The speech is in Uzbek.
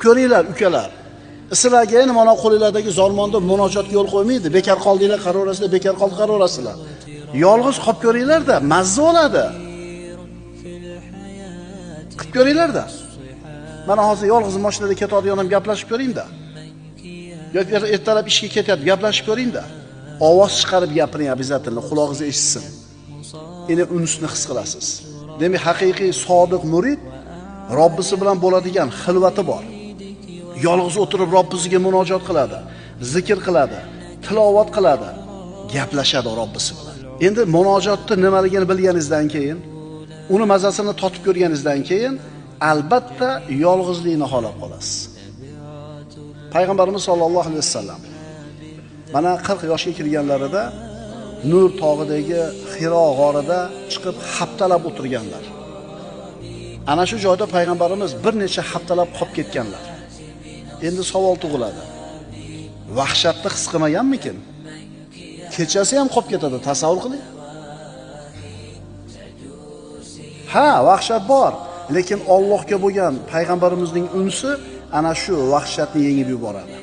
ko'ringlar ukalar. Sizlarga endi mana qo'linglardagi zolmonda munojotga yo'l qo'ymaydi. Bekor qoldinglar, qaraverasizlar, bekor qoldi qaraverasizlar. Yolg'iz qolib ko'ringlar-da, mazza oladi. Qilib ko'ringlar-da. Mana hozir yolg'iz mashinada ketadigan gaplashib ko'ring-da. Yoki ertalab ishga ketyapti, gaplashib ko'ring-da. Ovoz chiqarib gapiring обязательно, quloqingizga eshitsin. Endi unisni his qilasiz. Demak, haqiqiy sodiq murid Robbisi bilan bo'ladigan xilvati bor. Yolg'iz o'tirib Robbisiga munojot qiladi, zikr qiladi, tilovat qiladi, gaplashadi Robbisi bilan. Endi munojotni nimaligini bilganingizdan keyin, uni mazasini totib ko'rganingizdan keyin albatta yolg'izlikni xohlab qolasiz. Payg'ambarimiz sollallohu alayhi vasallam mana 40 yoshga kirganlarida Nur tog'idagi Hiro g'orida chiqib haftalab o'tirganlar. Ana shu joyda payg'ambarimiz bir necha haftalab qolib ketganlar. Endi savol tug'iladi. Vahshatni his qilmaganmikin? Kechasi ham qolib ketadi, tasavvur qiling. Ha, vahshat bor, lekin Allohga bo'lgan payg'ambarimizning unsi ana shu vahshatni yengib yuboradi.